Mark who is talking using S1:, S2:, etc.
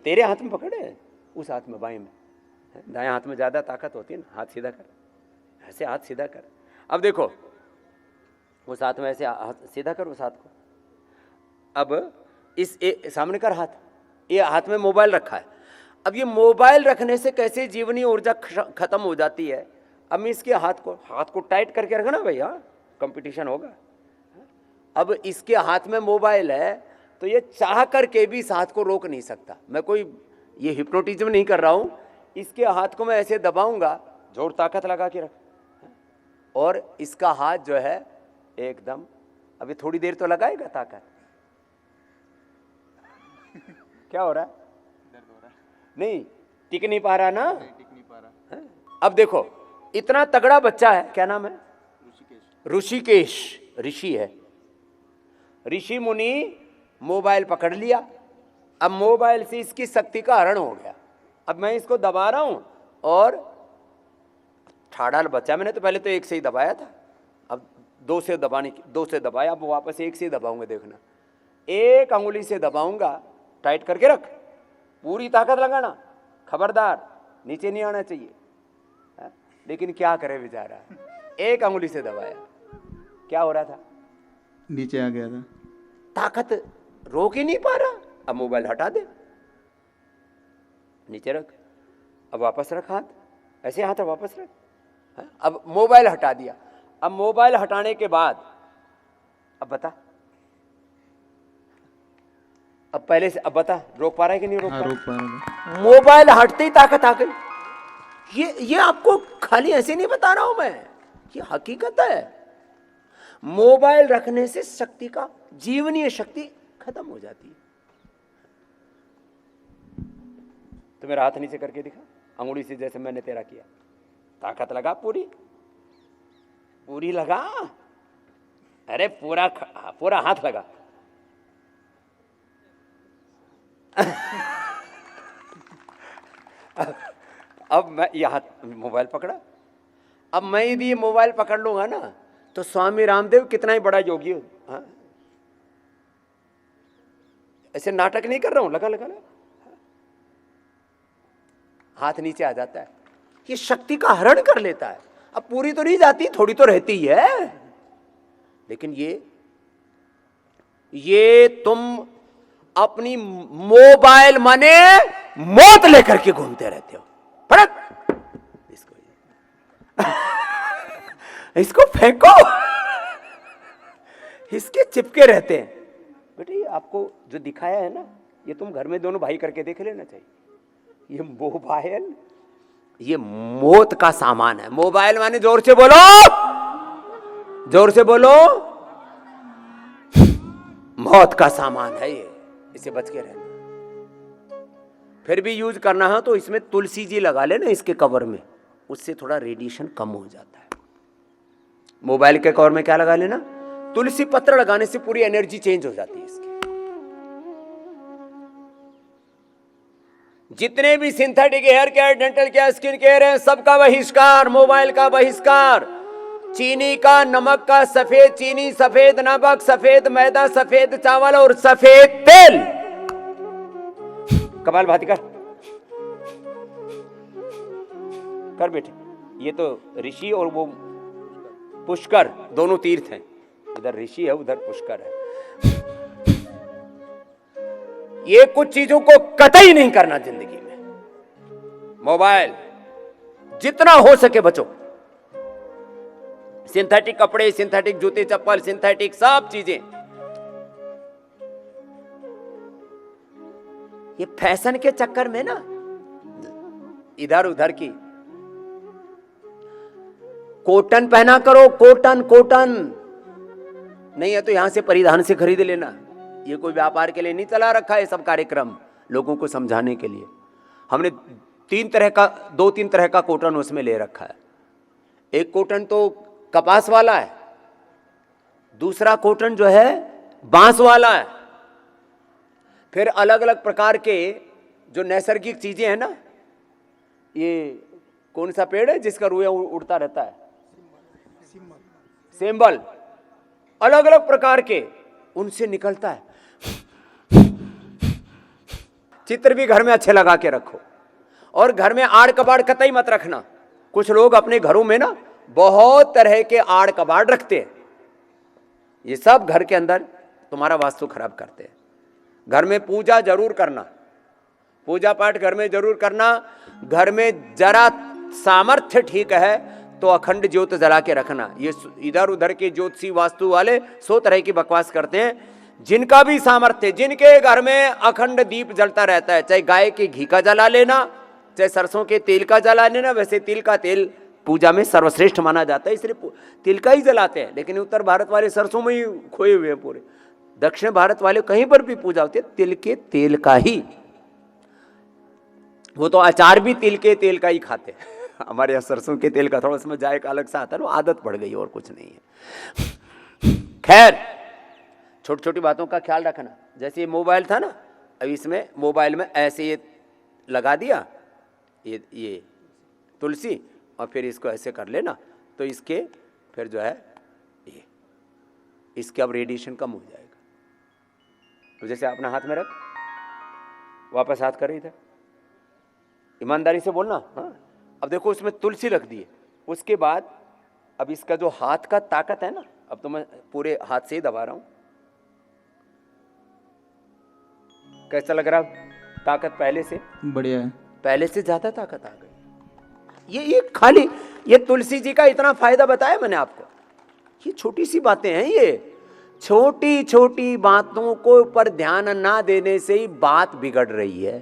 S1: तेरे हाथ में पकड़े, उस हाथ में, बाएं में, दाएं हाथ में ज्यादा ताकत होती है ना, हाथ सीधा कर, ऐसे हाथ सीधा कर। अब देखो उस हाथ में ऐसे हाथ सीधा कर उस हाथ को। अब इस सामने कर हाथ, ये हाथ में मोबाइल रखा है। अब ये मोबाइल रखने से कैसे जीवनी ऊर्जा खत्म हो जाती है। अब मैं इसके हाथ को टाइट करके रखना भैया, कंपटीशन होगा। अब इसके हाथ में मोबाइल है तो ये चाह करके भी इस हाथ को रोक नहीं सकता। मैं कोई ये हिप्नोटिज्म नहीं कर रहा हूं। इसके हाथ को मैं ऐसे दबाऊंगा, जोर ताकत लगा के रख, और इसका हाथ जो है एकदम, अभी थोड़ी देर तो लगाएगा ताकत। क्या हो रहा है?
S2: दर्द हो रहा है।
S1: नहीं टिक नहीं पा रहा ना,
S2: टिक नहीं पा रहा।
S1: अब देखो इतना तगड़ा बच्चा है, क्या नाम है?
S2: ऋषिकेश।
S1: ऋषिकेश, ऋषि है, ऋषि मुनि मोबाइल पकड़ लिया। अब मोबाइल से इसकी शक्ति का हरण हो गया। अब मैं इसको दबा रहा हूं और ठाड़ा बच्चा, मैंने तो पहले तो एक से ही दबाया था, अब दो से दबाया, अब वापस एक से ही दबाऊंगा। देखना, एक अंगुली से दबाऊंगा, टाइट करके रख, पूरी ताकत लगाना, खबरदार नीचे नहीं आना चाहिए। लेकिन क्या करे बेचारा, एक अंगुली से दबाया, क्या हो रहा था?
S2: नीचे आ गया था।
S1: ताकत रोक ही नहीं पा रहा। अब मोबाइल हटा दे, नीचे रख, अब वापस रख हाथ, ऐसे हाथ वापस रख। अब मोबाइल हटा दिया। अब मोबाइल हटाने के बाद अब बता, अब पहले से, अब बता रोक पा रहा है कि नहीं रोक
S2: हाँ,
S1: पा
S2: रोक पा रहा था।
S1: मोबाइल हटते ही ताकत आ गई। ये आपको खाली ऐसे नहीं बता रहा हूं मैं, ये हकीकत है। मोबाइल रखने से शक्ति का, जीवनीय शक्ति खत्म हो जाती है। तो मेरा हाथ नीचे करके दिखा, अंगुली से, जैसे मैंने तेरा किया, ताकत लगा, पूरी पूरी लगा, अरे पूरा हाथ लगा। अब मैं ये हाथ मोबाइल पकड़ा। अब मैं यदि ये मोबाइल पकड़ लूंगा ना तो स्वामी रामदेव कितना ही बड़ा योगी हो। हाँ? ऐसे नाटक नहीं कर रहा हूं, लगा लगा ना, हाथ नीचे आ जाता है, ये शक्ति का हरण कर लेता है। अब पूरी तो नहीं जाती, थोड़ी तो रहती ही है, लेकिन ये तुम अपनी मोबाइल माने मौत लेकर के घूमते रहते हो। फड़क इसको फेंको, इसके चिपके रहते हैं। बेटे आपको जो दिखाया है ना, ये तुम घर में दोनों भाई करके देख लेना चाहिए। ये मोबाइल, ये मौत का सामान है। मोबाइल माने, जोर से बोलो, जोर से बोलो, मौत का सामान है ये, इसे बच के रहना। फिर भी यूज करना है तो इसमें तुलसी जी लगा लेना इसके कवर में, उससे थोड़ा रेडिएशन कम हो जाता है। मोबाइल के कवर में क्या लगा लेना? तुलसी पत्र लगाने से पूरी एनर्जी चेंज हो जाती है इसकी। जितने भी synthetic hair care, dental care, skin care है, सबका बहिष्कार, मोबाइल का बहिष्कार, चीनी का, नमक का, सफेद चीनी, सफेद नमक, सफेद मैदा, सफेद चावल और सफेद तेल। कपाल भाती कर बेटे। ये तो ऋषि और वो पुष्कर दोनों तीर्थ हैं, इधर ऋषि है उधर पुष्कर है। ये कुछ चीजों को कतई नहीं करना जिंदगी में। मोबाइल जितना हो सके बचो। सिंथेटिक कपड़े, सिंथेटिक जूते चप्पल, सिंथेटिक सब चीजें, ये फैशन के चक्कर में ना इधर उधर की। कॉटन पहना करो, कॉटन कॉटन, नहीं है तो यहां से परिधान से खरीद लेना। ये कोई व्यापार के लिए नहीं चला रखा है सब कार्यक्रम, लोगों को समझाने के लिए। हमने दो तीन तरह का कॉटन उसमें ले रखा है। एक कॉटन तो कपास वाला है, दूसरा कॉटन जो है बांस वाला है, फिर अलग अलग प्रकार के जो नैसर्गिक चीजें हैं ना, ये कौन सा पेड़ है जिसका रुइया उड़ता रहता है? सेम्बल, अलग अलग प्रकार के उनसे निकलता है। चित्र भी घर में अच्छे लगा के रखो, और घर में आड़ कबाड़ कतई मत रखना। कुछ लोग अपने घरों में ना बहुत तरह के आड़ कबाड़ रखते हैं, ये सब घर के अंदर तुम्हारा वास्तु खराब करते हैं। घर में पूजा जरूर करना, पूजा पाठ घर में जरूर करना। घर में जरा सामर्थ्य ठीक है तो अखंड ज्योत जला के रखना। ये इधर उधर के ज्योतिषी वास्तु वाले 100 तरह की बकवास करते हैं। जिनका भी सामर्थ्य, जिनके घर में अखंड दीप जलता रहता है, चाहे गाय के घी का जला लेना, चाहे सरसों के तेल का जला लेना। वैसे तिल का तेल पूजा में सर्वश्रेष्ठ माना जाता है, इसलिए तिल का ही जलाते हैं। लेकिन उत्तर भारत वाले सरसों में ही खोए हुए हैं पूरे। दक्षिण भारत वाले कहीं पर भी पूजा होती है तिल के तेल का ही। वो तो अचार भी तिल के तेल का ही खाते हैं। हमारे यहाँ सरसों के तेल का थोड़ा उसमें जायका अलग सा आता है, वो आदत पड़ गई और कुछ नहीं है। खैर, छोटी छोटी बातों का ख्याल रखना। जैसे ये मोबाइल था ना, अब इसमें मोबाइल में ऐसे ये लगा दिया ये तुलसी, और फिर इसको ऐसे कर लेना, तो इसके फिर जो है ये इसके अब रेडिएशन कम हो जाएगा। तो जैसे अपना हाथ में रख, वापस हाथ कर इधर, ईमानदारी से बोलना। हाँ, अब देखो उसमें तुलसी रख दी है। उसके बाद अब इसका जो हाथ का ताकत है ना, अब तो मैं पूरे हाथ से ही दबा रहा हूं। कैसा लग रहा? ताकत पहले से
S2: बढ़िया है।
S1: पहले से ज्यादा ताकत आ गई। ये खाली ये तुलसी जी का इतना फायदा बताया मैंने आपको। ये छोटी सी बातें हैं, ये छोटी छोटी बातों को पर ध्यान ना देने से ही बात बिगड़ रही है।